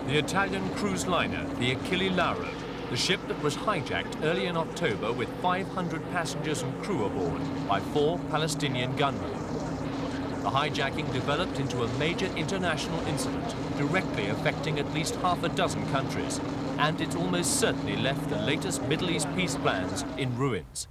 The Italian cruise liner, the Achille Lauro, the ship that was hijacked early in October with 500 passengers and crew aboard by 4 Palestinian gunmen. The hijacking developed into a major international incident, directly affecting at least half a dozen countries, and it almost certainly left the latest Middle East peace plans in ruins.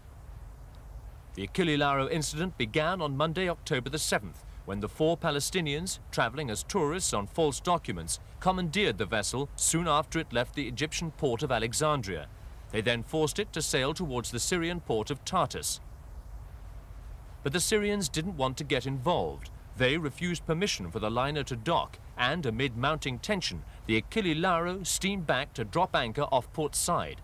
The Achille Lauro incident began on Monday, October the 7th, when the 4 Palestinians, traveling as tourists on false documents, commandeered the vessel soon after it left the Egyptian port of Alexandria. They then forced it to sail towards the Syrian port of Tartus. But the Syrians didn't want to get involved. They refused permission for the liner to dock, and amid mounting tension, the Achille Lauro steamed back to drop anchor off Port Said.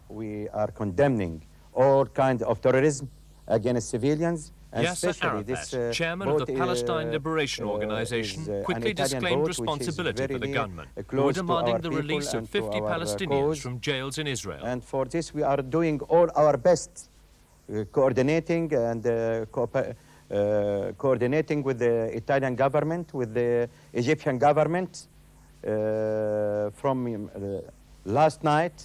We are condemning all kinds of terrorism against civilians. And Yasser Arafat, chairman of the Palestine Liberation Organization, quickly disclaimed responsibility for the gunmen, who were demanding the release of 50 Palestinians from jails in Israel. And for this, we are doing all our best, coordinating with the Italian government, with the Egyptian government from last night,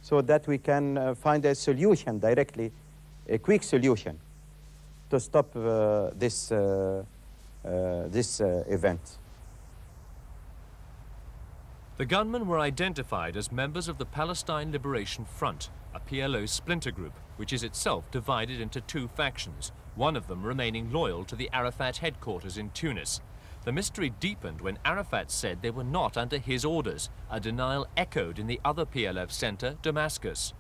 so that we can find a solution directly, a quick solution, to stop this event. The gunmen were identified as members of the Palestine Liberation Front, a PLO splinter group, which is itself divided into 2 factions, one of them remaining loyal to the Arafat headquarters in Tunis. The mystery deepened when Arafat said they were not under his orders, a denial echoed in the other PLF center, Damascus.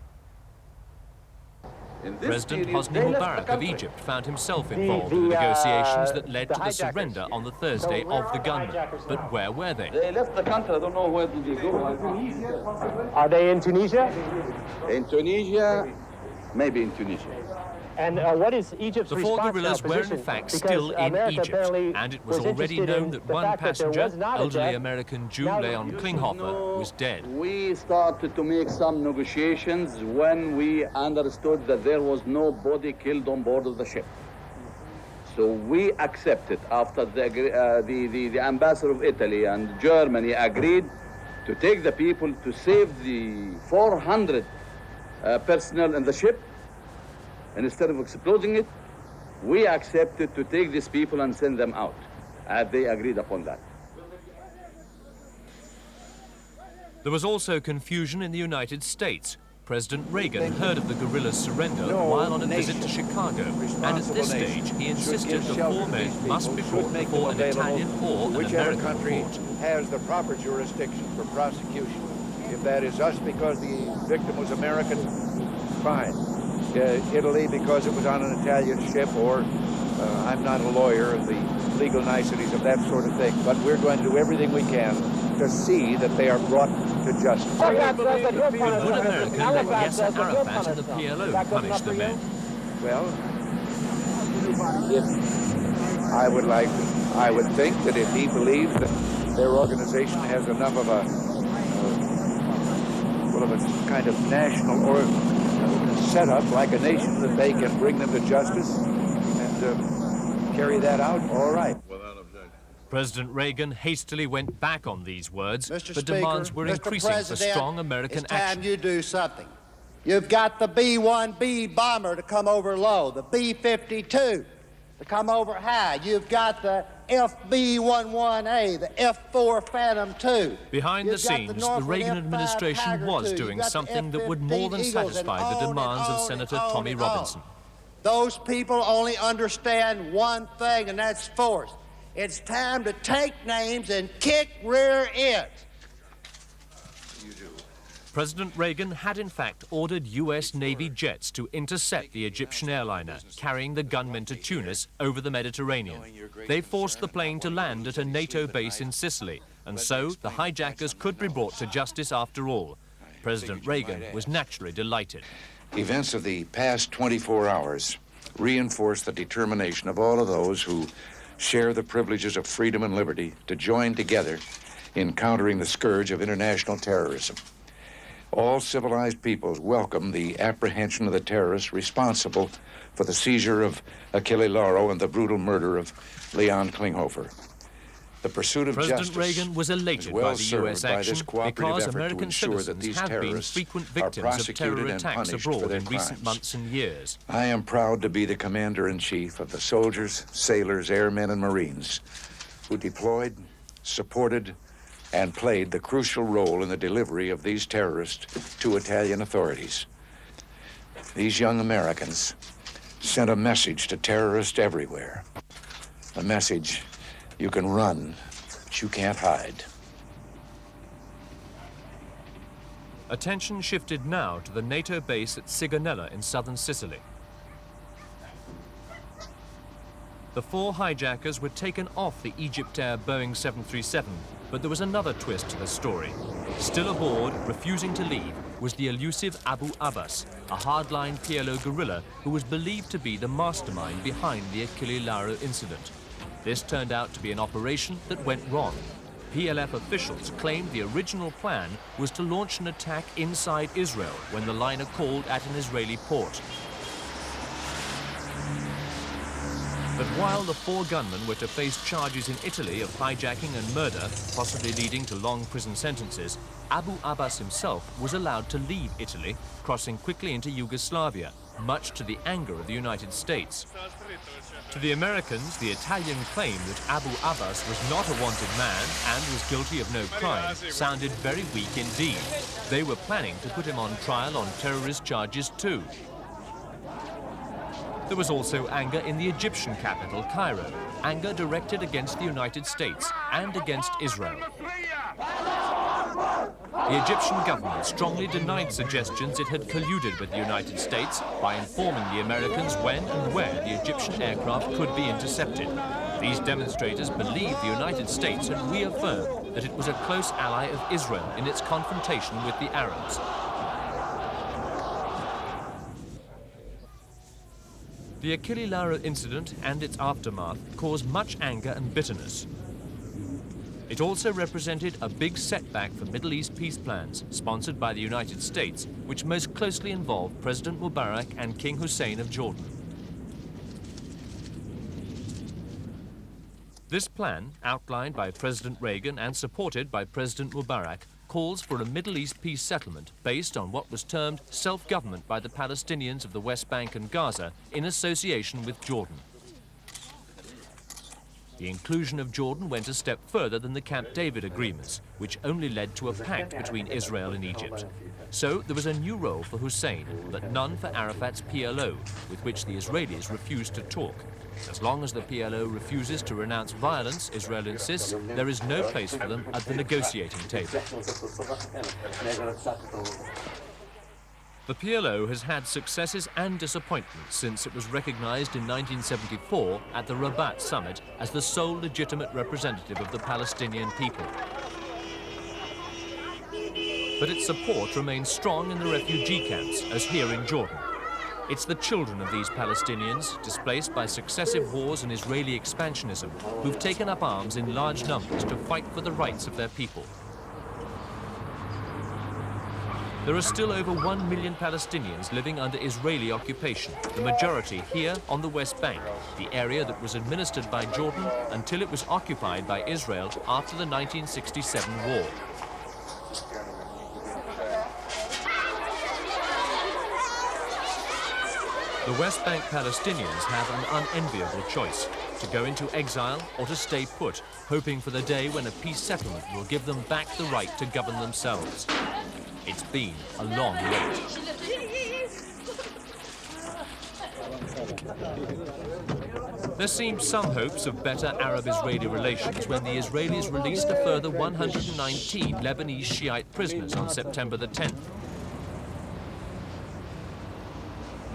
President Hosni Mubarak of Egypt found himself involved in the negotiations that led to the surrender on the Thursday of the gunmen. But where were they? They left the country. I don't know where did they go. Are they in Tunisia? In Tunisia, maybe in Tunisia. And what is Egypt's The 4 response guerrillas now were position? in fact Because still in America Egypt, apparently and it was was already interested known in that the one fact that there passenger, was not a elderly death. American Jew Now, Leon Klinghoffer, was dead. We started to make some negotiations when we understood that there was nobody killed on board of the ship. So we accepted, after the ambassador of Italy and Germany agreed to take the people to save the 400 personnel in the ship, and instead of exploding it, we accepted to take these people and send them out, as they agreed upon that. There was also confusion in the United States. President Reagan heard of the guerrillas' surrender while on a visit to Chicago, and at this stage he insisted the 4 men must be brought before an Italian or an American country court. has the proper jurisdiction for prosecution. If that is us because the victim was American, fine. Italy because it was on an Italian ship, or I'm not a lawyer, and the legal niceties of that sort of thing, but we're going to do everything we can to see that they are brought to justice. But would America let Yasser Arafat and the PLO punish the men? Well, I would think that if he believes that their organization has enough of a kind of national or setup like a nation that they can bring them to justice and carry that out, all right. President Reagan hastily went back on these words, Mr. but Speaker, demands were Mr. increasing for President, strong American it's time action. you do something. You've got the B-1B bomber to come over low, the B-52 to come over high. You've got the FB-11A, the F-4 Phantom II. Behind the scenes, the Reagan administration was doing something that would more than satisfy the demands of Senator Tommy Robinson. Those people only understand one thing, and that's force. It's time to take names and kick rear ends. President Reagan had in fact ordered U.S. Navy jets to intercept the Egyptian airliner carrying the gunmen to Tunis over the Mediterranean. They forced the plane to land at a NATO base in Sicily, and so the hijackers could be brought to justice after all. President Reagan was naturally delighted. Events of the past 24 hours reinforce the determination of all of those who share the privileges of freedom and liberty to join together in countering the scourge of international terrorism. All civilized peoples welcome the apprehension of the terrorists responsible for the seizure of Achille Lauro and the brutal murder of Leon Klinghoffer. The pursuit of President justice Reagan was elated is well by the served US by action this cooperative because effort to American ensure that citizens these have been terrorists frequent are victims of prosecuted terror and attacks punished for abroad their in recent crimes. months and years. I am proud to be the Commander-in-Chief of the soldiers, sailors, airmen, and Marines who deployed, supported, and played the crucial role in the delivery of these terrorists to Italian authorities. These young Americans sent a message to terrorists everywhere. A message: you can run, but you can't hide. Attention shifted now to the NATO base at Sigonella in southern Sicily. The 4 hijackers were taken off the Egyptair Boeing 737, but there was another twist to the story. Still aboard, refusing to leave, was the elusive Abu Abbas, a hardline PLO guerrilla who was believed to be the mastermind behind the Achille Lauro incident. This turned out to be an operation that went wrong. PLF officials claimed the original plan was to launch an attack inside Israel when the liner called at an Israeli port. But while the 4 gunmen were to face charges in Italy of hijacking and murder, possibly leading to long prison sentences, Abu Abbas himself was allowed to leave Italy, crossing quickly into Yugoslavia, much to the anger of the United States. To the Americans, the Italian claim that Abu Abbas was not a wanted man and was guilty of no crime sounded very weak indeed. They were planning to put him on trial on terrorist charges too. There was also anger in the Egyptian capital, Cairo, anger directed against the United States and against Israel. The Egyptian government strongly denied suggestions it had colluded with the United States by informing the Americans when and where the Egyptian aircraft could be intercepted. These demonstrators believed the United States had reaffirmed that it was a close ally of Israel in its confrontation with the Arabs. The Achille Lauro incident and its aftermath caused much anger and bitterness. It also represented a big setback for Middle East peace plans sponsored by the United States, which most closely involved President Mubarak and King Hussein of Jordan. This plan, outlined by President Reagan and supported by President Mubarak, calls for a Middle East peace settlement based on what was termed self-government by the Palestinians of the West Bank and Gaza in association with Jordan. The inclusion of Jordan went a step further than the Camp David agreements, which only led to a pact between Israel and Egypt. So there was a new role for Hussein, but none for Arafat's PLO, with which the Israelis refused to talk. As long as the PLO refuses to renounce violence, Israel insists, there is no place for them at the negotiating table. The PLO has had successes and disappointments since it was recognized in 1974 at the Rabat summit as the sole legitimate representative of the Palestinian people. But its support remains strong in the refugee camps, as here in Jordan. It's the children of these Palestinians, displaced by successive wars and Israeli expansionism, who've taken up arms in large numbers to fight for the rights of their people. There are still over 1 million Palestinians living under Israeli occupation, the majority here on the West Bank, the area that was administered by Jordan until it was occupied by Israel after the 1967 war. The West Bank Palestinians have an unenviable choice: to go into exile or to stay put, hoping for the day when a peace settlement will give them back the right to govern themselves. It's been a long wait. There seemed some hopes of better Arab-Israeli relations when the Israelis released a further 119 Lebanese Shiite prisoners on September the 10th.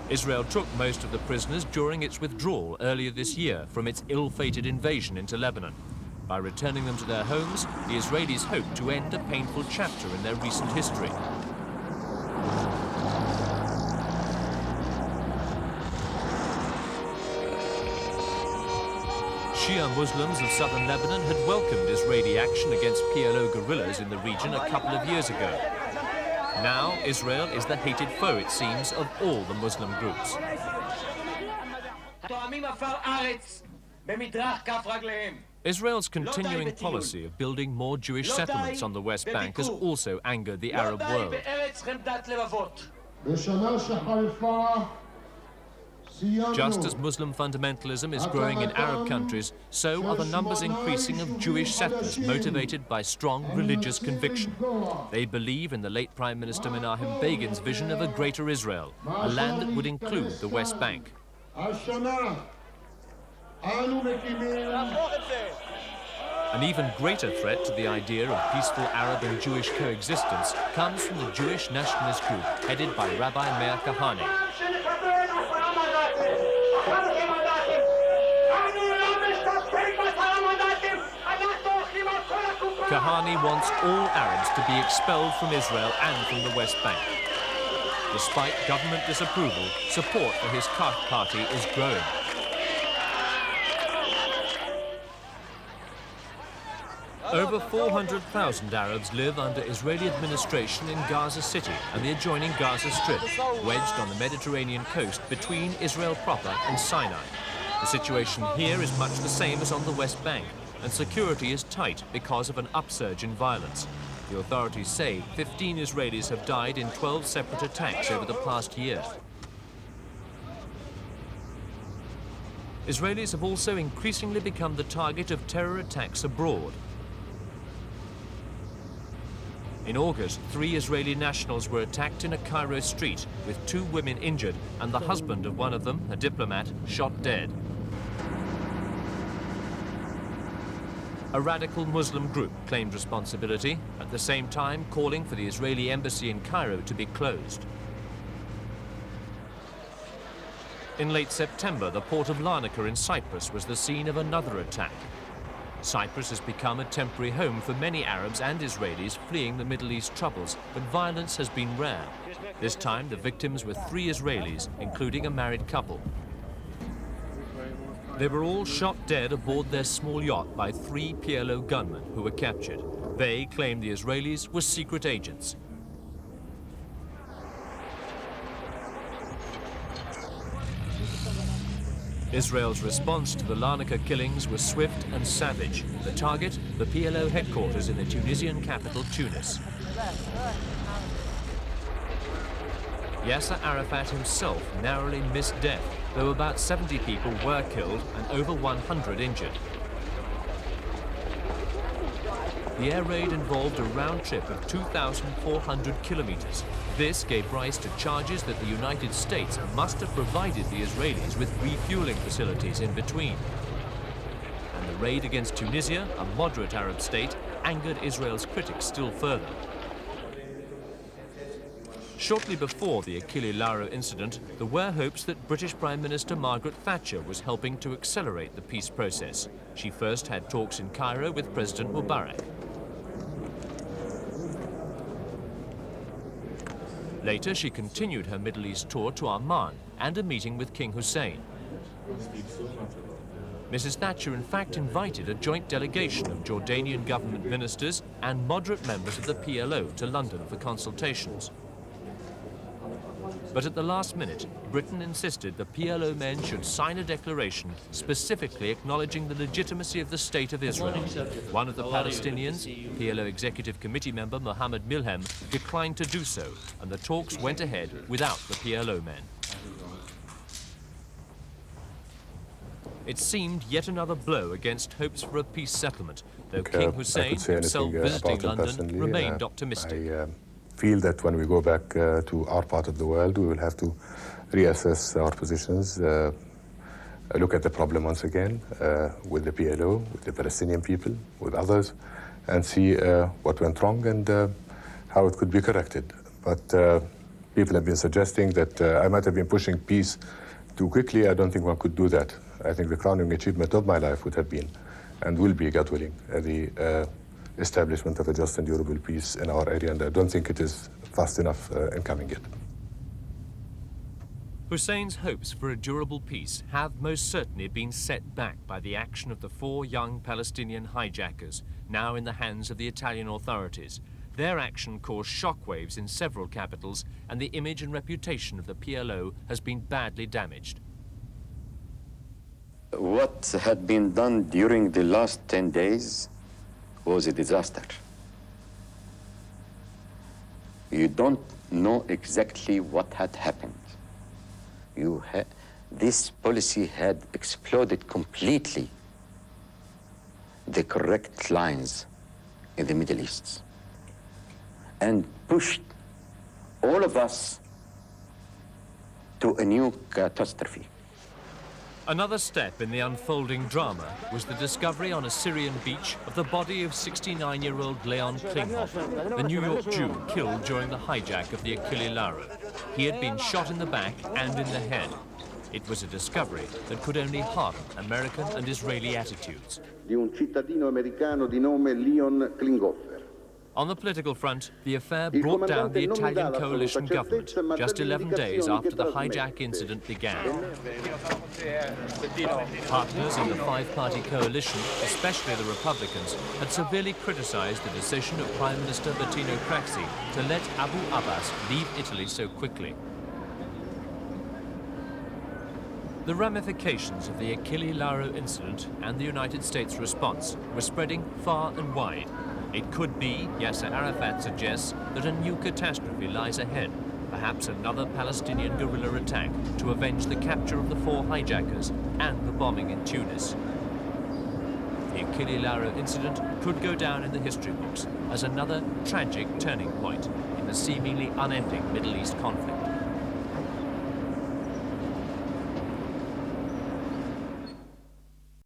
Israel took most of the prisoners during its withdrawal earlier this year from its ill-fated invasion into Lebanon. By returning them to their homes, the Israelis hope to end a painful chapter in their recent history. Shia Muslims of southern Lebanon had welcomed Israeli action against PLO guerrillas in the region a couple of years ago. Now, Israel is the hated foe, it seems, of all the Muslim groups. Israel's continuing policy of building more Jewish settlements on the West Bank has also angered the Arab world. Just as Muslim fundamentalism is growing in Arab countries, so are the numbers increasing of Jewish settlers motivated by strong religious conviction. They believe in the late Prime Minister Menachem Begin's vision of a greater Israel, a land that would include the West Bank. An even greater threat to the idea of peaceful Arab and Jewish coexistence comes from the Jewish nationalist group headed by Rabbi Meir Kahane. Kahane wants all Arabs to be expelled from Israel and from the West Bank. Despite government disapproval, support for his party is growing. Over 400,000 Arabs live under Israeli administration in Gaza City and the adjoining Gaza Strip, wedged on the Mediterranean coast between Israel proper and Sinai. The situation here is much the same as on the West Bank, and security is tight because of an upsurge in violence. The authorities say 15 Israelis have died in 12 separate attacks over the past year. Israelis have also increasingly become the target of terror attacks abroad. In August, 3 Israeli nationals were attacked in a Cairo street, with 2 women injured and the husband of one of them, a diplomat, shot dead. A radical Muslim group claimed responsibility, at the same time calling for the Israeli embassy in Cairo to be closed. In late September, the port of Larnaca in Cyprus was the scene of another attack. Cyprus has become a temporary home for many Arabs and Israelis fleeing the Middle East troubles, but violence has been rare. This time, the victims were 3 Israelis, including a married couple. They were all shot dead aboard their small yacht by 3 PLO gunmen who were captured. They claimed the Israelis were secret agents. Israel's response to the Larnaca killings was swift and savage. The target, the PLO headquarters in the Tunisian capital, Tunis. Yasser Arafat himself narrowly missed death, though about 70 people were killed and over 100 injured. The air raid involved a round trip of 2,400 kilometers. This gave rise to charges that the United States must have provided the Israelis with refueling facilities in between. And the raid against Tunisia, a moderate Arab state, angered Israel's critics still further. Shortly before the Achille Lauro incident, there were hopes that British Prime Minister Margaret Thatcher was helping to accelerate the peace process. She first had talks in Cairo with President Mubarak. Later, she continued her Middle East tour to Amman and a meeting with King Hussein. Mrs. Thatcher in fact invited a joint delegation of Jordanian government ministers and moderate members of the PLO to London for consultations. But at the last minute, Britain insisted the PLO men should sign a declaration specifically acknowledging the legitimacy of the State of Israel. One of the Palestinians, PLO Executive Committee member Mohammed Milhem, declined to do so, and the talks went ahead without the PLO men. It seemed yet another blow against hopes for a peace settlement, though King Hussein, himself visiting London, remained optimistic. I feel that when we go back to our part of the world, we will have to reassess our positions, look at the problem once again with the PLO, with the Palestinian people, with others, and see what went wrong and how it could be corrected. But people have been suggesting that I might have been pushing peace too quickly. I don't think one could do that. I think the crowning achievement of my life would have been, and will be, God willing, the establishment of a just and durable peace in our area, and I don't think it is fast enough in coming yet. Hussein's hopes for a durable peace have most certainly been set back by the action of the 4 young Palestinian hijackers, now in the hands of the Italian authorities. Their action caused shockwaves in several capitals, and the image and reputation of the PLO has been badly damaged. What had been done during the last 10 days was a disaster. You don't know exactly what had happened. This policy had exploded completely the correct lines in the Middle East and pushed all of us to a new catastrophe. Another step in the unfolding drama was the discovery on a Syrian beach of the body of 69-year-old Leon Klinghoffer, the New York Jew killed during the hijack of the Achille Lauro. He had been shot in the back and in the head. It was a discovery that could only harden American and Israeli attitudes. Di un cittadino americano di nome Leon Klinghoffer. On the political front, the affair brought down the Italian coalition government just 11 days after the hijack incident began. Partners in the five-party coalition, especially the Republicans, had severely criticized the decision of Prime Minister Bettino Craxi to let Abu Abbas leave Italy so quickly. The ramifications of the Achille Lauro incident and the United States response were spreading far and wide. It could be, Yasser Arafat suggests, that a new catastrophe lies ahead, perhaps another Palestinian guerrilla attack to avenge the capture of the 4 hijackers and the bombing in Tunis. The Achille Lauro incident could go down in the history books as another tragic turning point in the seemingly unending Middle East conflict.